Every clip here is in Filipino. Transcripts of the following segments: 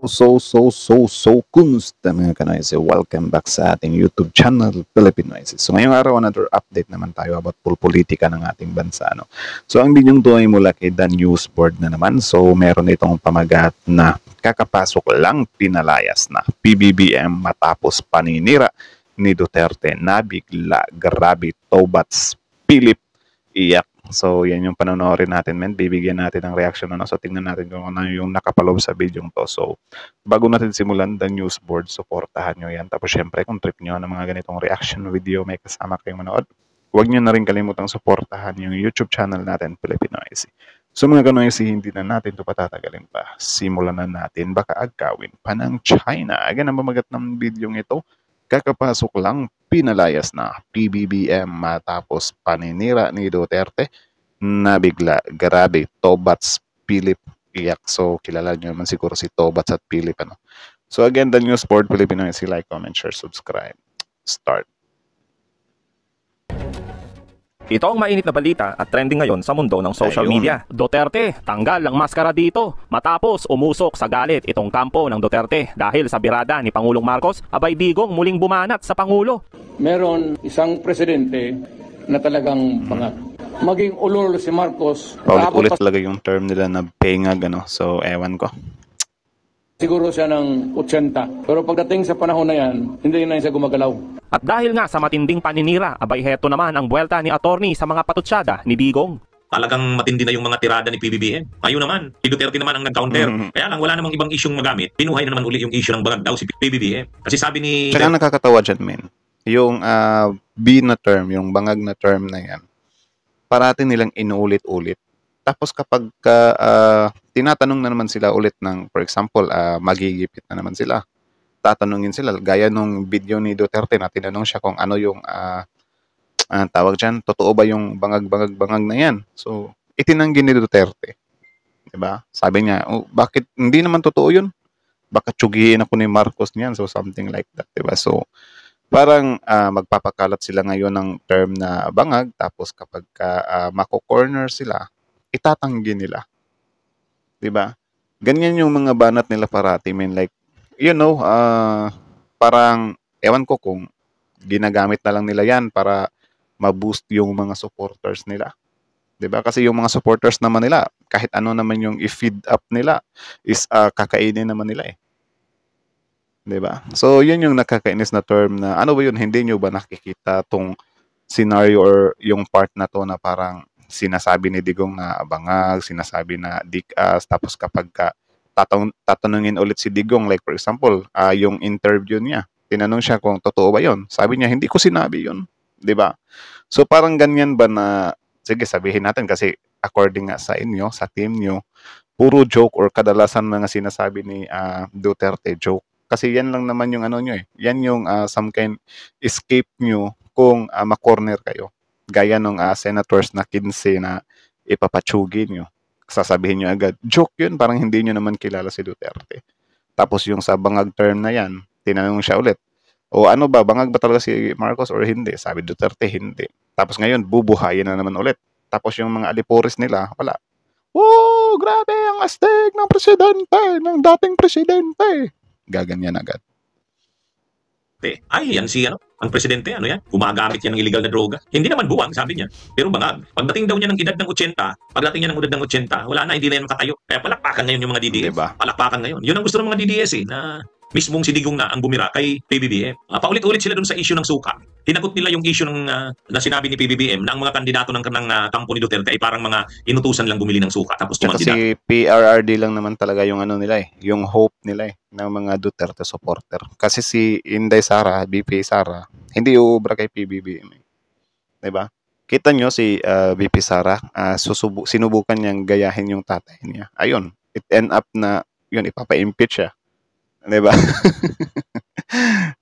Kumusta mga kanoise? Welcome back sa ating YouTube channel, Filipinoises. So ngayong araw, another update naman tayo about politika ng ating bansa. No? So ang bidyong to ay mula kay The News Board na naman. So meron itong pamagat na kakapasok lang pinalayas na PBBM matapos paninira ni Duterte na bigla, grabe, tobats, Philip, iyak. So, yan yung panonoodin natin, men. Bibigyan natin ng reaction. Ano? So, tingnan natin kung ano yung nakapaloob sa video to. So, bago natin simulan, The News Board, supportahan nyo yan. Tapos, syempre, kung trip nyo ng mga ganitong reaction video, may kasama kayong manood, huwag nyo na rin kalimutang supportahan yung YouTube channel natin, Filipinoise. So, mga kanoise, hindi na natin ito patatagalin pa. Simulan na natin. Baka agawin pa ng China. Again, ang pamagat ng video ito, kakapasok lang pinalayas na PBBM matapos paninira ni Duterte na bigla, grabe, Tobats, Philip, iyak. So, kilala nyo naman siguro si Tobats at Philip. Ano? So, again, The News Board, Filipinoise, like, comment, share, subscribe. Start. Ito ang mainit na balita at trending ngayon sa mundo ng social media. Duterte, tanggal ang maskara dito. Matapos umusok sa galit itong kampo ng Duterte dahil sa birada ni Pangulong Marcos, abay digong muling bumanat sa Pangulo. Meron isang presidente na talagang pangat. Maging ulol si Marcos. Paulit-ulit talaga yung term nila na pengag, ano? So, ewan ko. Siguro siya ng 80. Pero pagdating sa panahon na yan, hindi na siya gumagalaw. At dahil nga sa matinding paninira, abay heto naman ang buwelta ni attorney sa mga patutsyada ni Digong. Talagang matindi na yung mga tirada ni PBBM. Ayun naman, si Duterte naman ang nag-counter. Kaya lang, wala namang ibang isyong magamit. Pinuhay na naman uli yung issue ng bangag daw si PBBM. Kasi sabi ni... Tsaka nakakatawa dyan, men. Yung B na term, yung bangag na term na yan, parati nilang inuulit-ulit. Tapos kapag tinatanong na naman sila ulit ng, for example, magigipit na naman sila, tatanungin sila, gaya nung video ni Duterte na tinanong siya kung ano yung tawag dyan, totoo ba yung bangag na yan? So, itinanggi ni Duterte. Diba? Sabi niya, oh, bakit hindi naman totoo yun? Baka tsugihin ako ni Marcos niyan. So, something like that. Diba? So, parang magpapakalat sila ngayon ng term na bangag, tapos kapag mako-corner sila, itatanggi nila. Diba? Ganyan yung mga banat nila parati, men. Like, you know, parang, ewan ko kung ginagamit na lang nila yan para ma-boost yung mga supporters nila. Diba? Kasi yung mga supporters naman nila, kahit ano naman yung i-feed up nila, is kakainin naman nila eh. Diba? So, yun yung nakakainis na term na, ano ba yun, hindi nyo ba nakikita tong scenario or yung part na to na parang sinasabi ni Digong na bangag, sinasabi na dikas, tapos kapag tatanungin ulit si Digong, like for example, yung interview niya, tinanong siya kung totoo ba yun. Sabi niya, hindi ko sinabi yun. Diba? So, parang ganyan ba na, sige, sabihin natin kasi according nga sa inyo, sa team nyo, puro joke or kadalasan mga sinasabi ni Duterte, joke. Kasi yan lang naman yung ano nyo eh. Yan yung some kind escape nyo kung makorner kayo. Gaya nung senators na 15 na ipapatsugi nyo. Sasabihin nyo agad, joke yun, parang hindi nyo naman kilala si Duterte. Tapos yung sa bangag term na yan, tinanong siya ulit, o ano ba, bangag ba talaga si Marcos or hindi? Sabi Duterte, hindi. Tapos ngayon, bubuhayin na naman ulit. Tapos yung mga aliporis nila, wala. Oh, grabe ang astig ng presidente, ng dating presidente. Gaganyan agad. Ay, yan si ang presidente, gumagamit yan ng illegal na droga. Hindi naman buwang, sabi niya. Pero bangag, pagdating daw niya ng edad ng 80, pagdating niya ng edad ng 80, wala na, hindi na yan makatayo. Kaya palakpakan ngayon yung mga DDS. Diba? Palakpakan ngayon. Yun ang gusto ng mga DDS na mismong si Digong na ang bumira kay PBBM. Paulit-ulit sila dun sa issue ng suka. Hinagot nila yung issue ng na sinabi ni PBBM na ang mga kandidato ng kampo ni Duterte ay parang mga inutusan lang bumili ng suka tapos Tsaka si PRRD lang naman talaga yung ano nila eh, yung hope nila eh, ng mga Duterte supporter. Kasi si Inday Sara, BP Sara, hindi uubra kay PBBM eh. Diba? Kita nyo si BP Sara, sinubukan niyang gayahin yung tatay niya. Ayun, it end up na yun, ipapa-impeach siya. Diba?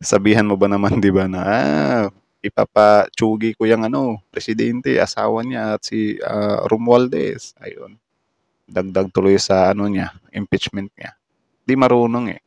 Sabihan mo ba naman, diba, na ipapatsugi ko yung presidente, asawa niya at si Romualdez. Ayun. Dagdag tuloy sa niya, impeachment niya. Di marunong eh.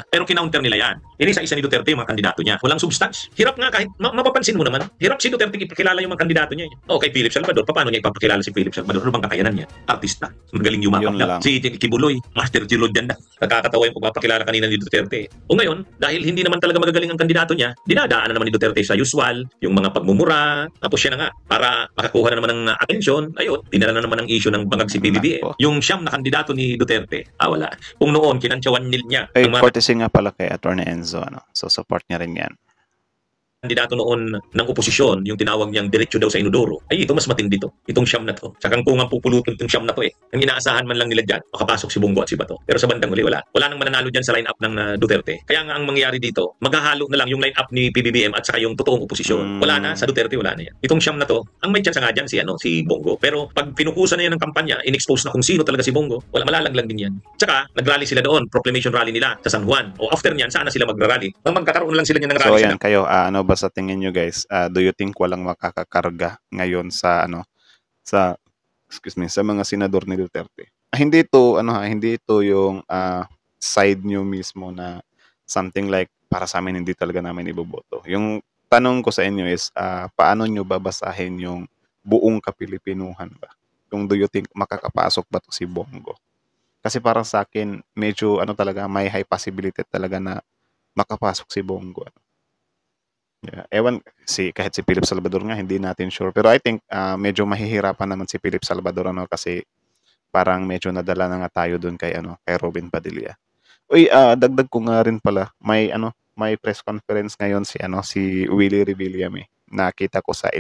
Pero kinounter nila yan. Inisa-isa ni Duterte yung mga kandidato niya. Walang substance. Hirap nga kahit, mapapansin mo naman, hirap si Duterte ipakilala yung mga kandidato niya. Oh, kay Philip Salvador, paano niya ipapakilala si Philip Salvador? Ano bang kakayanan niya? Artista. Magaling yumakap Yun lang. lang. Si Kibuloy, Master Gilod yan na. Nakakatawa yung pagpapakilala kanina ni Duterte. O ngayon, dahil hindi naman talaga magagaling ang kandidato niya, dinadaanan naman ni Duterte sa usual, yung mga pagmumura, tapos siya na nga, para makakuha na naman ng atensyon, ayun, dinala na naman ang issue ng bangag si PBBM. Nako. Yung siyam na kandidato ni Duterte, wala. Kung noon, kinantsawan niya Ay, ang mga courtesy nga pala kay Attorney Enzo, ano? So, support niya rin yan. kandidato noon ng oposisyon, yung tinawag niyang diretso daw sa inodoro, ay ito mas matindi to. Itong siyam na to. Sakang kung ang pupulutin itong siyam na to eh. Ang inaasahan man lang nila dyan, makapasok si Bongo at si Bato. Pero sa bandang uli, wala. Wala nang mananalo dyan sa lineup ng Duterte. Kaya nga ang mangyayari dito, maghahalo na lang yung lineup ni PBBM at saka yung totoong oposisyon. Wala na, sa Duterte wala na yan. Itong siyam na to, ang may chance nga dyan si Bongo. Pero pag pinukusan na yan ng kampanya, in-expose na kung sino talaga si Bongo, wala, malalaglag din yan. Tsaka, nagrally sila doon, proclamation rally nila sa San Juan. O after niyan, saan na sila magrally? Magkakaroon lang sila niyan ng So, rally ayan, kayo, ano ba sa tingin nyo guys? Do you think walang makakakarga ngayon sa, excuse me, sa mga senador ni Duterte? Hindi ito, hindi ito yung side nyo mismo na something like, para sa amin, hindi talaga namin iboboto. Yung tanong ko sa inyo is, paano nyo babasahin yung buong kapilipinuhan ba? Kung do you think makakapasok ba to si Bongo? Kasi para sa akin, medyo talaga, may high possibility talaga na makapasok si Bongo. Yeah. Kahit si Philip Salvador nga, hindi natin sure. Pero I think medyo mahihirapan naman si Philip Salvador kasi parang medyo nadala na nga tayo doon kay Robin Padilla. Uy, dagdag ko nga rin pala, may press conference ngayon si Willie Revilla eh. Nakita ko sa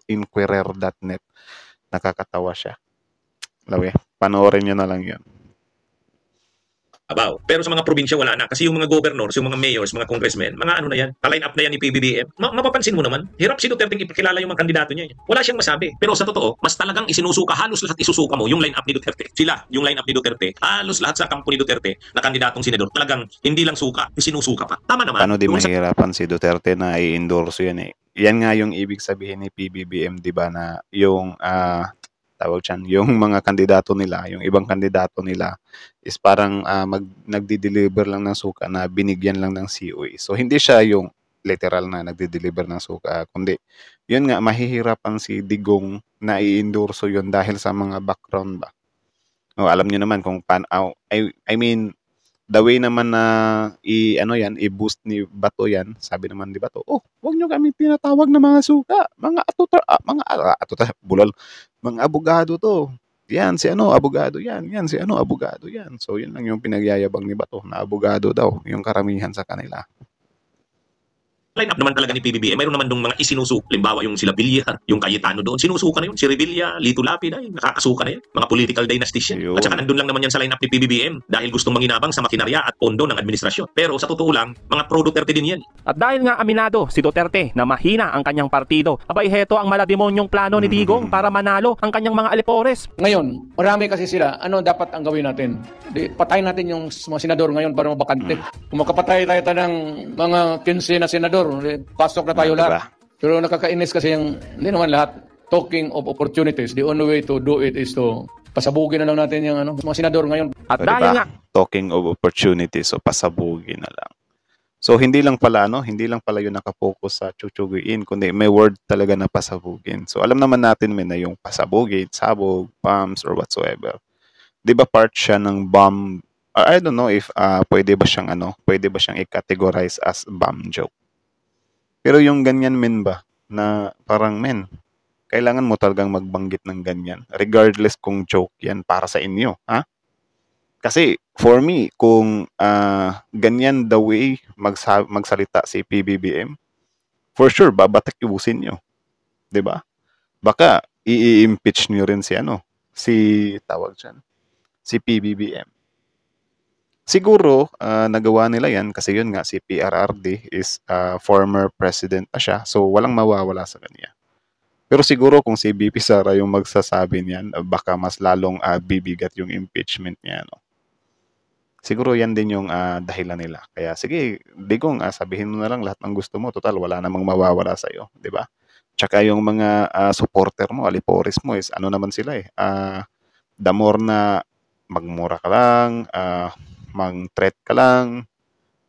inquirer.net. Nakakatawa siya. Lawi, panoorin niyo na lang 'yon. Abaw. Pero sa mga probinsya wala na kasi yung mga governors, yung mga mayors, mga congressmen, mga ano na yan, pa-line up na yan ni PBBM. Mapapansin mo naman, hirap si Duterte ipakilala yung mga kandidato niya. Wala siyang masabi. Pero sa totoo, mas talagang isinusuka, halos lahat isusuka mo yung line up ni Duterte. Sila, yung line up ni Duterte, halos lahat sa kampo ni Duterte na kandidatong senador, talagang hindi lang suka, isinusuka pa. Tama naman. Paano di mahirapan si Duterte na i-endorse yan eh. Yan nga yung ibig sabihin ni PBBM, di ba, na yung tawag dyan, yung mga kandidato nila, yung ibang kandidato nila is parang nagdi-deliver lang ng suka na binigyan lang ng COE. So hindi siya yung literal na nagdi-deliver ng suka, kundi yun nga, mahihirapan si Digong na i-endorso yun dahil sa mga background ba. O, alam niyo naman kung paano, I mean, the way naman na i-boost ni Bato yan, sabi naman ni Bato, wag nyo kami tinatawag na mga suka, mga bulol, mga abogado to. Yan, si abogado yan. Yan, si abogado yan. So, yun lang yung pinagyayabang ni Bato na abogado daw, yung karamihan sa kanila. Line up naman talaga ni PBBM. Mayroon naman dong mga isinusuka. Limbawa yung sila Villar, yung Cayetano doon. Sinusuka na yun. Si Revilla, Lito Lapid, ay nakakasuka na yan. Mga political dynasties yan. Ayun. At saka nandun lang naman yan sa line up ni PBBM dahil gustong manginabang sa makinarya at pondo ng administrasyon. Pero sa totoo lang, mga pro-Duterte din yan. At dahil nga aminado si Duterte na mahina ang kanyang partido, abay heto ang malademonyong plano ni Digong para manalo ang kanyang mga alipores. Ngayon, marami kasi sila. Ano dapat ang gawin natin? Patayin natin yung mga senador ngayon para mabakante. Kung makapatay tayo ng mga 15 na senador, pasok na tayo Diba? lahat. Pero nakakainis kasi hindi naman lahat. Talking of opportunities, the only way to do it is to pasabugin na lang natin yung mga senador ngayon. At O, dahil diba? nga Talking of opportunities, so pasabugin na lang. So hindi lang pala yun nakapokus sa chuchuguin, kundi may word talaga na pasabugin. So alam naman natin na yung pasabugin, sabog, bombs, or whatsoever. Di ba part siya ng bomb? I don't know if pwede ba siyang i-categorize as bomb joke. Pero yung ganyan ba na parang kailangan mo talagang magbanggit ng ganyan regardless kung joke yan para sa inyo, ha? Kasi for me, kung ganyan the way magsalita si PBBM, for sure babatikibusin nyo, 'di ba? Baka i-impeach niyo rin si PBBM. Siguro, nagawa nila yan kasi yun nga, si PRRD is former president na siya. So, walang mawawala sa kanya. Pero siguro kung si BP Sara yung magsasabi niyan, baka mas lalong bibigat yung impeachment niya. No? Siguro yan din yung dahilan nila. Kaya sige, Digong, sabihin mo na lang lahat ng gusto mo. Total, wala namang mawawala sa'yo. Di ba? Tsaka yung mga supporter mo, alipores mo is naman sila the more na magmura ka lang, mang-threat ka lang,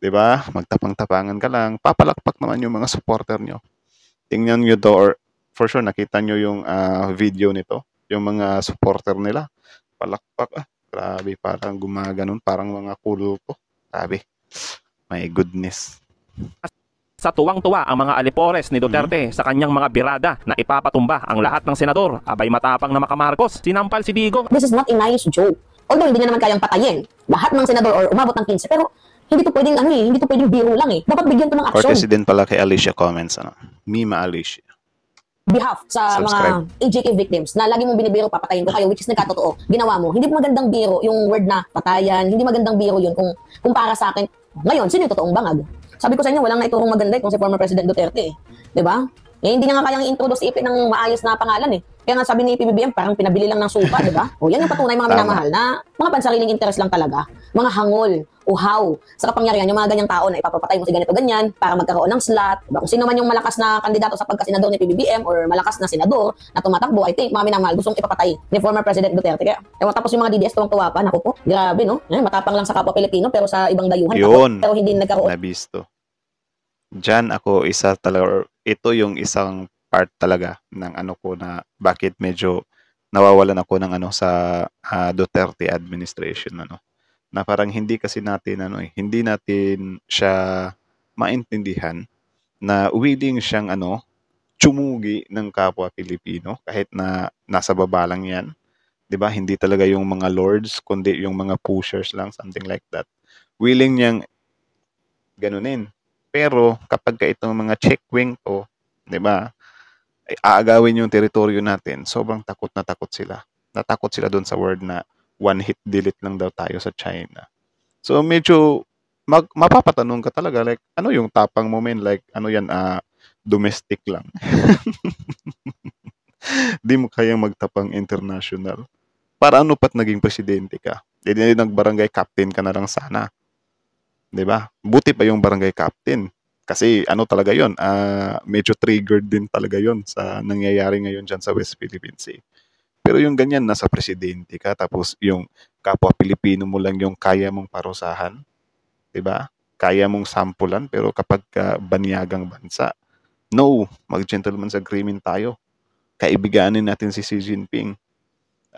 'di ba? Magtapang-tapangan ka lang, papalakpak naman yung mga supporter nyo. Tingnan nyo to, or for sure nakita nyo yung video nito, yung mga supporter nila, palakpak, grabe, parang gumaganon, parang mga kulto. Grabe, my goodness. Sa tuwang-tuwa ang mga alipores ni Duterte sa kanyang mga birada na ipapatumba ang lahat ng senador, abay matapang na makamarcos, sinampal si Digong. This is not a nice joke. Although hindi niya naman kayang patayin lahat ng senador or umabot ng 15, pero hindi to pwedeng hindi to pwedeng biro lang eh. Dapat bigyan to ng aksyon. Courtesy din pala kay Alicia comments, Mima Alicia. Behalf sa Subscribe. mga AJK victims na lagi mong binibiro, papatayin ko kayo, which is nagkatotoo. Ginawa mo. Hindi magandang biro yung word na patayan, hindi magandang biro yun kung para sa akin. Ngayon, sino yung totoong bangag? Sabi ko sa inyo, walang naiturong maganda kung si former President Duterte. Di ba? Hindi niya nga kayang i-introduce ipin ng maayos na pangalan eh. Kaya nga sabi ni PBBM, parang pinabili lang ng supa, di ba? O yan yung patunay mga minamahal na mga pansariling interes lang talaga. Mga hangol, uhaw, sa kapangyarihan, yung mga ganyang tao na ipapapatay mo si ganito ganyan para magkaroon ng slot. Diba? Kung sino man yung malakas na kandidato sa pagkasenador ni PBBM or malakas na senador na tumatakbo, I think mga minamahal gustong ipapatay ni former President Duterte. Kaya tapos yung mga DDS tuwang-tuwa pa, naku po, grabe no? Matapang lang sa kapwa Pilipino pero sa ibang dayuhan, Yun, pero hindi nagkaroon. nabisto. Diyan ako isa talaga, ito yung isang part talaga ng ano ko na bakit medyo nawawalan ako ng sa Duterte administration na parang hindi kasi natin hindi natin siya maintindihan na willing siyang tsumugi ng kapwa Pilipino kahit na nasa baba lang 'yan. 'Di ba? Hindi talaga yung mga lords kundi yung mga pushers lang, something like that. Willing niyang ganunin. Pero kapag itong mga check wing to, 'di ba? Ay aagawin yung teritoryo natin, sobrang takot na takot sila. Natakot sila doon sa word na one hit delete lang daw tayo sa China. So medyo mapapatanong ka talaga like ano yung tapang mo men, like ano yan domestic lang. Di mo kayang magtapang international. Para ano pat naging presidente ka? Hindi nagbarangay captain ka na lang sana. 'Di ba? Buti pa yung barangay captain. Kasi ano talaga 'yon, medyo triggered din talaga 'yon sa nangyayari ngayon diyan sa West Philippine Sea. Pero yung ganyan nasa presidente ka tapos yung kapwa Pilipino mo lang yung kaya mong parusahan, 'di ba? Kaya mong sampulan pero kapag banyagang bansa, no, mag-gentleman's agreement tayo. Kaibiganin natin si Xi Jinping.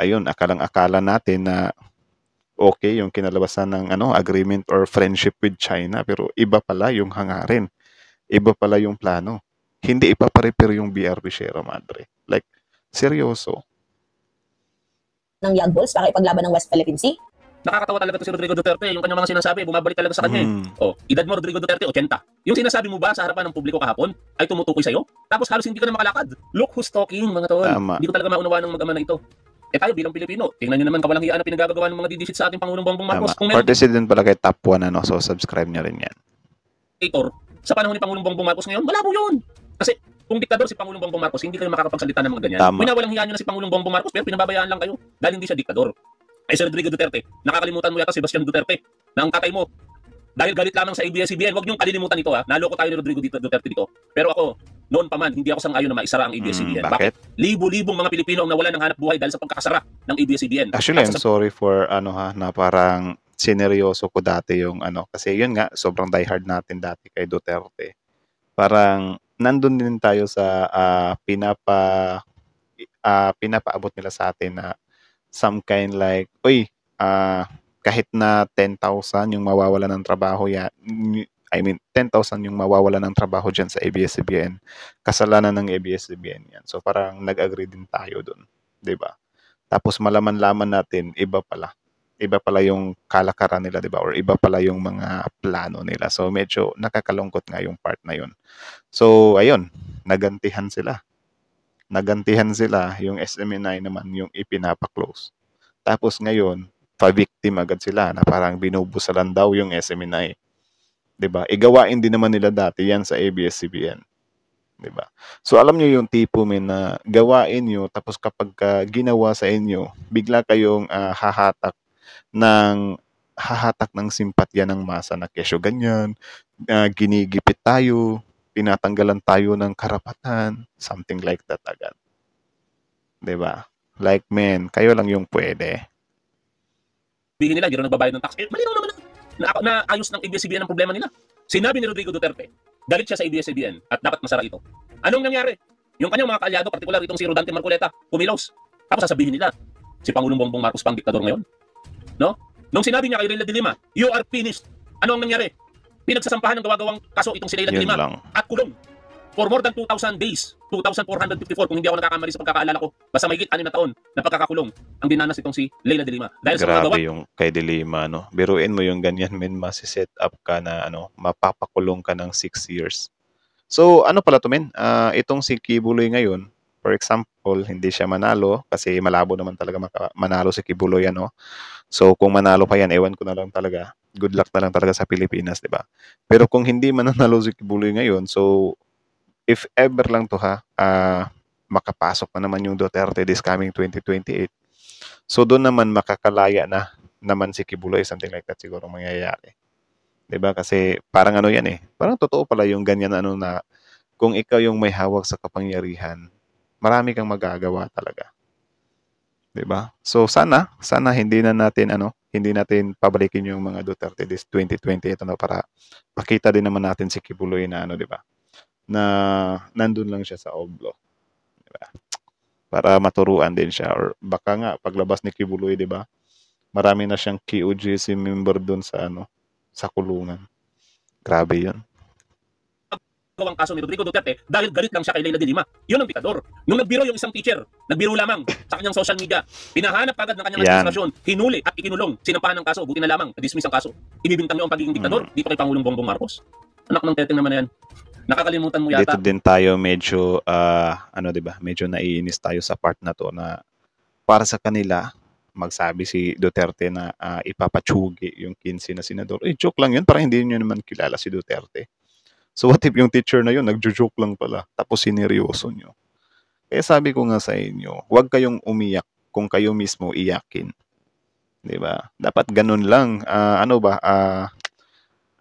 Ayun, akalang-akala natin na okay yung kinalabasan ng agreement or friendship with China pero iba pala yung hangarin. Iba pala yung plano. Hindi ipaparepair yung BRP Sierra Madre. Like, seryoso. Ng Yagbols para ipaglaban ng West Philippine Sea. Nakakatawa talaga to si Rodrigo Duterte. Yung kanyang mga sinasabi, bumabalik talaga sa kanya. Edad mo, Rodrigo Duterte, 80. Yung sinasabi mo ba sa harapan ng publiko kahapon ay tumutukoy sa'yo? Tapos halos hindi ka na makalakad. Look who's talking, mga tol. Tama. Hindi ko talaga maunawaan ng mag-ama na ito. Tayo bilang Pilipino, tingnan nyo naman kawalang hiyaan na pinagagagawa ng mga didisit sa ating Pangulong Bongbong Marcos. Tama. Courtesy din pala kay Top 1, so subscribe niya rin yan. Sa panahon ni Pangulong Bongbong Marcos ngayon, malabo yun. Kasi kung diktador si Pangulong Bongbong Marcos, hindi kayo makakapagsalita ng mga ganyan. Tama. Winawalang hiyaan nyo na si Pangulong Bongbong Marcos, pero pinababayaan lang kayo dahil hindi siya diktador. Ay si Rodrigo Duterte, nakakalimutan mo yata si Sebastian Duterte na ang tatay mo dahil galit lamang sa ABS-CBN. Huwag niyong kalilimutan ito naloko tayo ni Rodrigo Duterte dito. Pero ako, noon pa man, hindi ako sang-ayon na maisara ang ABS-CBN. Bakit? Libo-libong mga Pilipino ang nawalan ng hanap buhay dahil sa pagkakasara ng ABS-CBN. Actually, I'm sorry for na parang sineryoso ko dati yung kasi yun nga, sobrang diehard natin dati kay Duterte. Parang nandun din tayo sa pinapaabot nila sa atin na some kind like, kahit na 10,000 yung mawawala ng trabaho yan, 10,000 yung mawawala ng trabaho dyan sa ABS-CBN. Kasalanan ng ABS-CBN yan. So parang nag-agree din tayo dun. 'Di ba? Tapos malaman-laman natin, iba pala yung kalakaran nila, 'di ba? Or iba pala yung mga plano nila. So medyo nakakalungkot nga yung part na yun. So ayun, nagantihan sila, yung SMNI naman yung ipinapa-close. Tapos ngayon, pa-victim agad sila na parang binubusalan daw yung SMNI. 'Di ba? Igawain din naman nila dati yan sa ABS-CBN. 'Di ba? So alam niyo yung tipo na gawain niyo tapos kapag ginawa sa inyo, bigla kayong hahatak ng simpatya ng masa na kesyo ganyan, ginigipit tayo, tinatanggalan tayo ng karapatan, something like that agad. 'Di ba? Like, kayo lang yung pwede. Sabihin nila, hindi rin nagbabayad ng tax. Malinaw naman na ayos ng ABS-CBN ang problema nila. Sinabi ni Rodrigo Duterte, galit siya sa ABS-CBN at dapat masara ito. Anong nangyari? Yung kanyang mga kaalyado, partikular itong si Rodante Marcoleta, pumilos. Tapos sasabihin nila, si Pangulong Bongbong Marcos pang diktador ngayon. No? Nung sinabi niya kay Leila de Lima, you are finished. Ano ang nangyari? Pinagsasampahan ng gawa-gawang kaso itong si Leila de Yun Lima lang. at kulong for more than 2,000 days. 2,454 kung hindi ako nakakamali sa pagkakaalala ko. Basta mahigit 6 na taon na pagkakakulong ang dinanas itong si Leila de Lima. Dahil sa mga gawa, Grabe yung kay Dilima, no? Biruin mo yung ganyan, men, masiset up ka na, mapapakulong ka ng 6 years. So, ano pala to, men? Itong si Kibuloy ngayon, for example, hindi siya manalo kasi malabo naman talaga manalo si Kibuloy, ano? So, kung manalo pa yan, ewan ko na lang talaga. Good luck na lang talaga sa Pilipinas, di ba? Pero kung hindi mananalo si Kibuloy ngayon, so, if ever lang to ha, makapasok na naman yung Duterte this coming 2028. So doon naman makakalaya na naman si Kibuloy, something like that siguro mangyayari. 'Di ba? Kasi parang ano yan eh. Parang totoo pala yung ganyan na kung ikaw yung may hawak sa kapangyarihan, marami kang magagawa talaga. 'Di ba? So sana hindi natin pabalikin yung mga Duterte this 2028 para makita din naman natin si Kibuloy na 'di ba? Na nandun lang siya sa Oblo. Diba? Para maturuan din siya. Or baka nga, paglabas ni Kibuloy, di ba? Marami na siyang QGC member dun sa sa kulungan. Grabe yun. gawang kaso ni Rodrigo Duterte dahil galit lang siya kay Leila de Lima. Yun ang diktador. Nung nagbiro yung isang teacher, nagbiro lamang sa kanyang social media, pinahanap agad ng kanyang administrasyon, hinuli at ikinulong, sinampahan ng kaso, buti na lamang, dismiss ang kaso. Ibibintang niyo ang pagiging diktador dito kay Pangulong Bongbong Marcos. Anak ng teteng naman na yan. Nakakalimutan mo yata. Dito din tayo medyo, 'di ba? Medyo naiinis tayo sa part na to na para sa kanila, magsabi si Duterte na ipapatsugi yung 15 na senador. Joke lang yun, para hindi nyo naman kilala si Duterte. So what if yung teacher na yun, nagjo-joke lang pala, tapos sineryoso nyo? Kaya sabi ko nga sa inyo, huwag kayong umiyak kung kayo mismo iyakin. 'Di ba? Dapat ganun lang.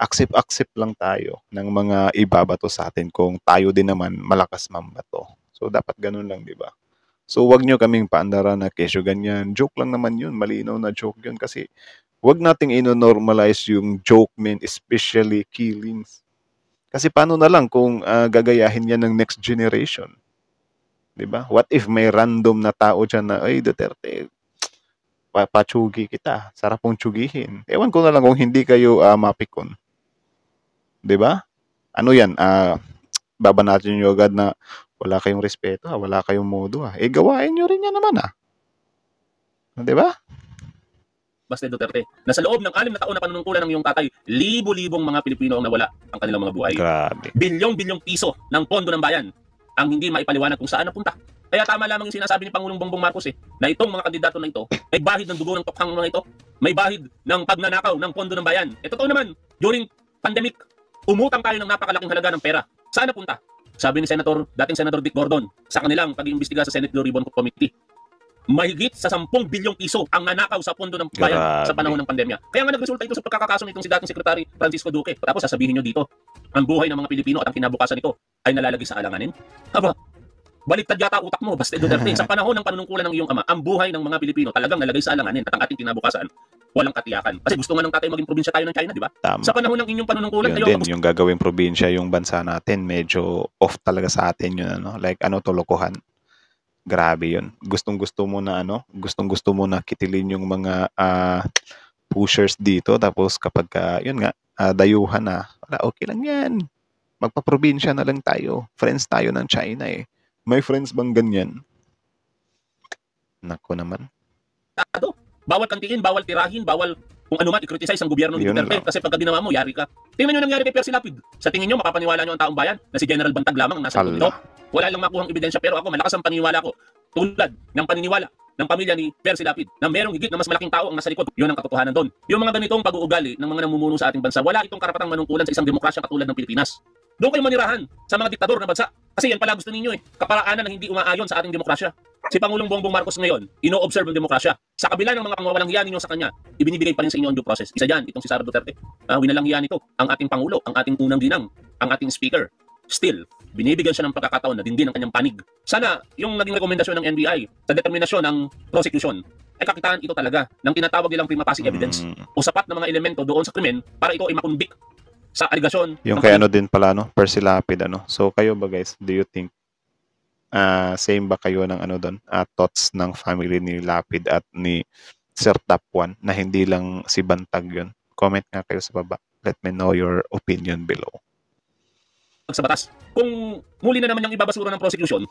Accept lang tayo ng mga ibabato sa atin kung tayo din naman malakas mambato. So dapat ganun lang, 'di ba? So wag nyo kaming paandaran na kesyo ganyan. Joke lang naman yun. Malinaw na joke yun. Kasi wag nating ino-normalize yung joke, men, especially killings. Kasi paano na lang kung gagayahin yan ng next generation? Diba? What if may random na tao dyan na, ay, Duterte, papatsugi kita. Sarap pong tsugihin. Ewan ko na lang kung hindi kayo mapikon. Diba? Ano yan? Babanatin nyo agad na wala kayong respeto, wala kayong modo. Gawain nyo rin yan naman. Diba? Basta Duterte, na sa loob ng 6 na taon na panunungkulan ng iyong tatay, libo-libong mga Pilipino ang nawala ang kanilang mga buhay. Grabe. Bilyong-bilyong piso ng pondo ng bayan ang hindi maipaliwanag kung saan napunta. Kaya tama lamang yung sinasabi ni Pangulong Bongbong Marcos na itong mga kandidato na ito may bahid ng dugo ng tokhang mga ito, may bahid ng pagnanakaw ng pondo ng bayan. Totoo naman, during pandemic, umutang tayo ng napakalaking halaga ng pera. Saan napunta? Sabi ni dating Senador Dick Gordon sa kanilang pag-iimbestiga sa Senate Blue Ribbon Committee, mahigit sa 10 bilyong piso ang nanakaw sa pondo ng bayan sa panahon ng pandemya. Kaya nga nagresulta ito sa pagkakakaso nitong si dating Secretary Francisco Duque. Tapos sasabihin nyo dito, ang buhay ng mga Pilipino at ang kinabukasan nito ay nalalagay sa alanganin? Aba, baliktad yata utak mo, basta Duterte. Sa panahon ng panunungkulan ng iyong ama, ang buhay ng mga Pilipino talagang nalagay sa alanganin at ang ating kinabukasan walang katiyakan. Kasi gusto nga ng tatay maging probinsya tayo ng China, di ba? Tama. Sa panahon ng inyong panunungkulan, Yun din, yung gagawing probinsya, yung bansa natin, medyo off talaga sa atin yun, Like, tolokohan. Grabe yun. Gustong-gusto mo na kitilin yung mga pushers dito. Tapos kapag, yun nga, dayuhan na, wala, okay lang yan. Magpa-probinsya na lang tayo. Friends tayo ng China eh. May friends bang ganyan? Nako naman. Bawal kantiin, bawal tirahin, bawal kung ano man i-criticize ang gobyerno ni Duterte kasi pagka ginawa mo, yari ka. Tingnan nyo nangyari kay Percy Lapid. Sa tingin nyo, mapapaniwala nyo ang taong bayan na si General Bantag lamang ang nasa likod nito? Wala lang makuhang ebidensya, pero ako malakas ang paniniwala ko. Tulad ng paniniwala ng pamilya ni Percy Lapid na merong higit na mas malaking tao ang nasa likod. Yun ang katotohanan doon. Yung mga ganitong pag-uugali ng mga namumuno sa ating bansa, wala itong karapatang manungkulan sa isang demokrasya katulad ng Pilipinas. Doon kayo manirahan sa mga diktador na bansa. Kasi yan pala gusto ninyo kaparaanan ng hindi umaayon sa ating demokrasya. Si Pangulong Bongbong Marcos ngayon, ino-observe ang demokrasya. Sa kabila ng mga pangwawalang hiya ninyo sa kanya, ibinibigay pa rin sa inyo ang due process. Isa dyan, itong si Sara Duterte. Winalang hiya nito, ang ating Pangulo, ang ating unang ginang, ang ating speaker. Still, binibigyan siya ng pagkakataon na dindin ang kanyang panig. Sana yung naging rekomendasyon ng NBI sa determinasyon ng prosecution ay kakitaan ito talaga ng tinatawag nilang prima facie evidence o sapat na mga elemento doon sa krimen para ito ay makonvict sa aligasyon Yung ng kay ano din pala, no? Percy Lapid, ano? So, kayo ba guys, do you think same ba kayo ng ano doon? Thoughts ng family ni Lapid at ni Sir Tapuan na hindi lang si Bantag yun? Comment nga kayo sa baba. Let me know your opinion below. sa batas. Kung muli na naman yung ibabasura ng prosecution,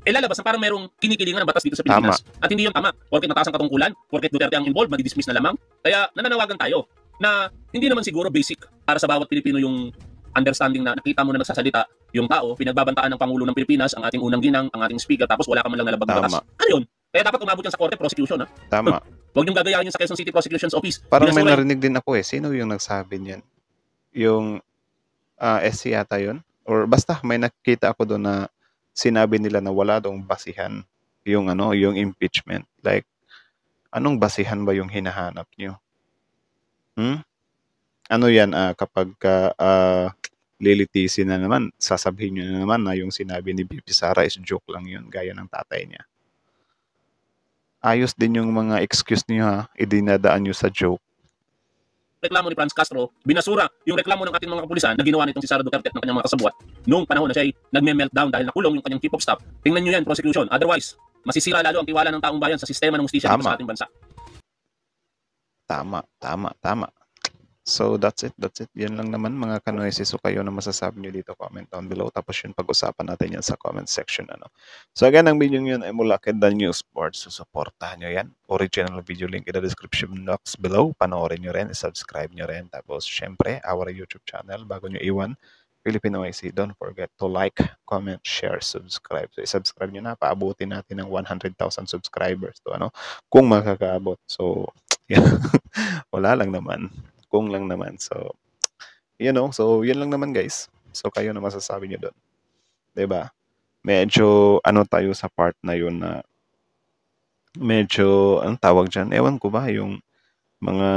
lalabas na parang merong kinikilingan ng batas dito sa Pilipinas. At hindi yun tama. Porket mataas ang katungkulan, porket Duterte ang involved, madidismiss na lamang. Kaya nananawagan tayo na hindi naman siguro basic para sa bawat Pilipino yung understanding na nakita mo na nagsasalita yung tao, pinagbabantaan ng Pangulo ng Pilipinas, ang ating unang ginang, ang ating speaker, tapos wala ka man lang nalabag ng batas. Ano yun? Kaya dapat umabot yan sa korte, prosecution. Tama. Huwag niyong gagayahin yun sa Quezon City Prosecution's Office. Parang may Binasura narinig din ako eh. Sino yung nagsabi niyan? Yung SC yata yun? Or basta may nakita ako doon na sinabi nila na wala daw basihan yung ano, yung impeachment. Like, anong basihan ba yung hinahanap niyo? Ano yan kapag lilitisin na naman, sasabihin niyo na naman na yung sinabi ni BP Sara is joke lang yun, gaya ng tatay niya. Ayos din yung mga excuse niyo ha, idinadaan niyo sa joke. reklamo ni Franz Castro, binasura yung reklamo ng ating mga kapulisan na ginawa nitong si Sara Duterte at ng kanyang mga kasabwat noong panahon na siya ay nagme-meltdown dahil nakulong yung kanyang chief of staff. Tingnan nyo yan, prosecution. Otherwise, masisira lalo ang tiwala ng taong bayan sa sistema ng hustisya dito sa ating bansa. Tama. So, that's it. Yan lang naman mga kanoisis. So, kayo na masasabi nyo dito, comment down below. Tapos yun, pag-usapan natin yan sa comment section. So, again, ang video yun ay mula kay The News Sports. So, supportahan nyo yan. Original video link in the description box below. Panoorin nyo rin, subscribe nyo rin. Tapos, syempre, our YouTube channel, bago nyo iwan, Filipino IC. Don't forget to like, comment, share, subscribe. So, subscribe nyo na. Paabutin natin ng 100,000 subscribers to kung makakaabot. So, yeah. Wala lang naman. Kung lang naman. So, so yun lang naman guys. So, kayo na masasabi nyo doon. Diba? Medyo, tayo sa part na yun na medyo, anong tawag dyan? Ewan ko ba, yung mga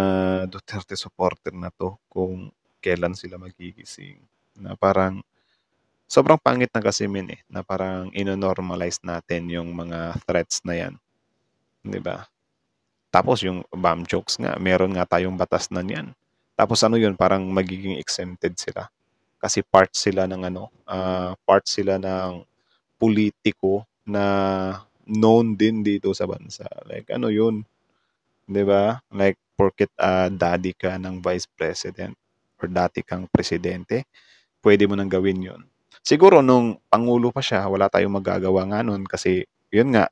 Duterte supporter na to, kung kailan sila magigising. Na parang, sobrang pangit na kasi na parang ino-normalize natin yung mga threats na yan. Diba? Tapos yung bomb jokes nga, meron nga tayong batas na niyan. Tapos yun, parang magiging exempted sila. Kasi part sila ng politiko na known din dito sa bansa. Like yun, 'di ba? Like porket daddy ka ng vice president or dati kang presidente, pwede mo nang gawin yun. Siguro nung pangulo pa siya, wala tayong magagawa nga nun kasi yun nga,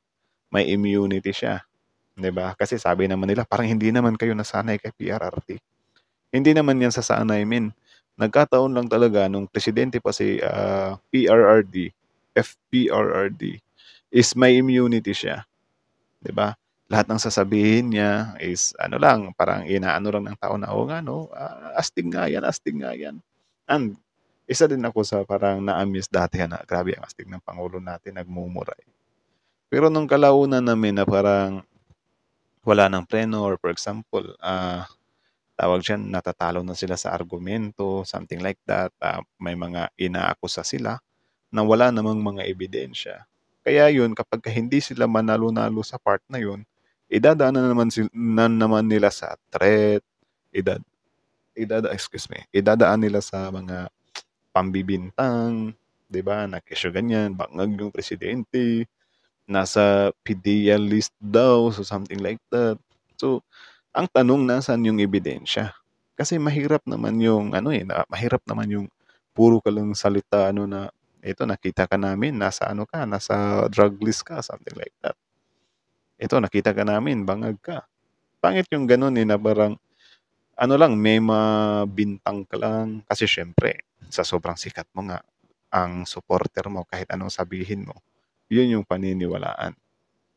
may immunity siya. 'Di ba? Kasi sabi naman nila, parang hindi naman kayo nasanay kay PRRT. Hindi naman yan sasanay, Nagkataon lang talaga nung presidente pa si FPRRD is may immunity siya. 'Di ba? Lahat ng sasabihin niya is lang, parang inaano lang ng tao na astig nga yan. And isa din ako sa parang na-amaze dati na grabe ang astig ng pangulo natin, nagmumuray. Pero nung kalaunan namin na parang wala ng pleno or for example, tawag dyan, natatalo na sila sa argumento, something like that. May mga inaakusa sila na wala namang mga ebidensya. Kaya yun, kapag hindi sila manalo-nalo sa part na yun, idadaan na naman nila sa threat, idadaan nila sa mga pambibintang, 'di ba? Nakisyo ganyan, bangag yung presidente, nasa PDL list daw, so something like that. So, ang tanong, nasaan yung ebidensya? Kasi mahirap naman yung mahirap naman yung puro ka lang salita na ito nakita ka namin nasa nasa drug list ka, something like that. Ito nakita ka namin bangag ka. Pangit yung ganun na parang lang, may mabintang ka lang kasi syempre sa sobrang sikat mo nga ang supporter mo kahit anong sabihin mo, yun yung paniniwalaan.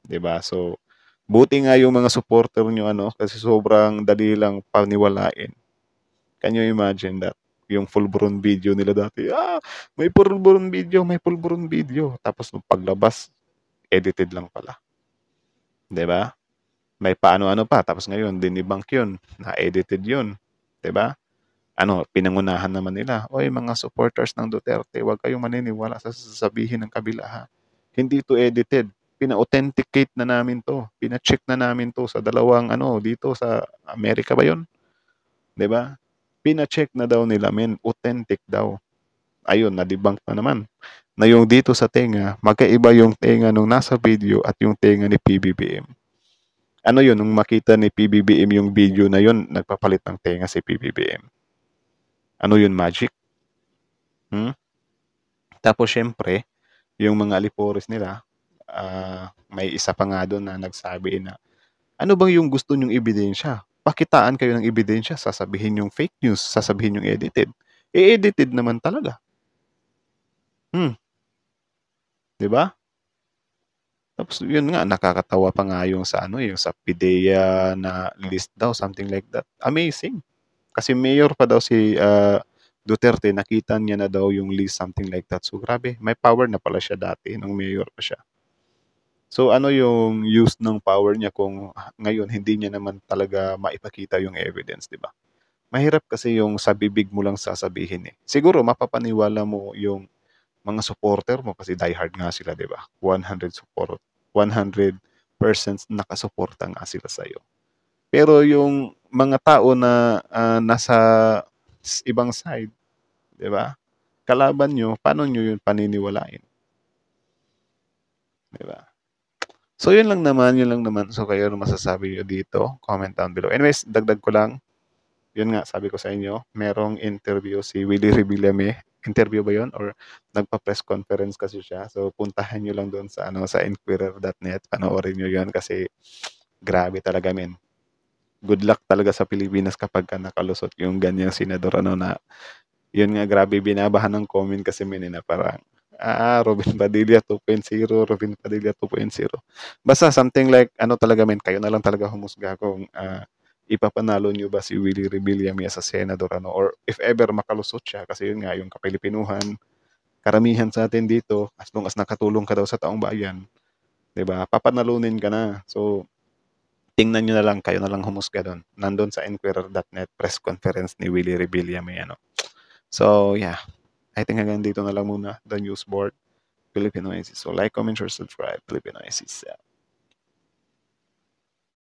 'Di ba? So buti nga yung mga supporter nyo kasi sobrang dali lang paniwalain. Can you imagine that? Yung full-blown video nila dati, may full-blown video. Tapos nung paglabas, edited lang pala. 'Di ba? May paano-ano pa. Tapos ngayon, dinibunk yun. Na-edited yun. 'Di ba? Pinangunahan naman nila. Oy, mga supporters ng Duterte, huwag kayong maniniwala sa sasabihin ng kabila ha. Hindi to edited. pina-authenticate na namin to. Pina-check na namin to sa dalawang dito sa Amerika ba 'yon? 'Di ba? Pina-check na daw nila, men, authentic daw. Ayun, na-debunk na naman. Na yung dito sa tenga, magkaiba yung tenga nung nasa video at yung tenga ni PBBM. Ano yun, nung makita ni PBBM yung video na yun, nagpapalit ng tenga si PBBM. Ano yun, magic? Tapos syempre, yung mga alipores nila, may isa pa nga doon na nagsabi na, ano bang yung gusto nyong ebidensya? Pakitaan kayo ng ebidensya, sasabihin yung fake news, sasabihin yung edited. E-edited naman talaga. 'Di ba? Tapos yun nga, nakakatawa pa nga yung sa yung sa PIDEA na list daw, something like that. Amazing. Kasi mayor pa daw si Duterte, nakita niya na daw yung list, something like that. So grabe, may power na pala siya dati nung mayor pa siya. So ano yung use ng power niya kung ngayon hindi niya naman talaga maipakita yung evidence, 'di ba? Mahirap kasi yung sa bibig mo lang sasabihin eh. Siguro mapapaniwala mo yung mga supporter mo kasi diehard nga sila, 'di ba? 100% nakasuporta nga sila sa iyo. Pero yung mga tao na nasa ibang side, 'di ba? Kalaban nyo, paano nyo yun paniniwalain? 'Di ba? So yun lang naman. So kayo ano masasabi nyo dito? Comment down below. Anyways, dagdag ko lang. Yun nga, sabi ko sa inyo, merong interview si Willie Revillame. Interview ba yun? Or nagpa-press conference kasi siya. So puntahan nyo lang doon sa sa inquirer.net. Panoorin nyo yun kasi grabe talaga, men. Good luck talaga sa Pilipinas kapag nakalusot yung ganyang senador na yun nga, grabe, binabahan ng comment kasi na parang Robin Padilla 2.0, Robin Padilla 2.0. Basta something like talaga, men, kayo na lang talaga humusga kung ipapanalo nyo ba si Willie Revillame sa senador or if ever makalusot siya, kasi yun nga, yung Kapilipinuhan, karamihan sa atin dito, as long as nakatulong ka daw sa taong bayan, 'di ba? Papanalunin ka na. So tingnan nyo na lang, kayo na lang humusga doon. Nandun sa inquirer.net press conference ni Willie Revillame. So yeah, I think hanggang dito na lang muna, the news board, Filipino IC. So like, comment, share, subscribe, Filipino IC.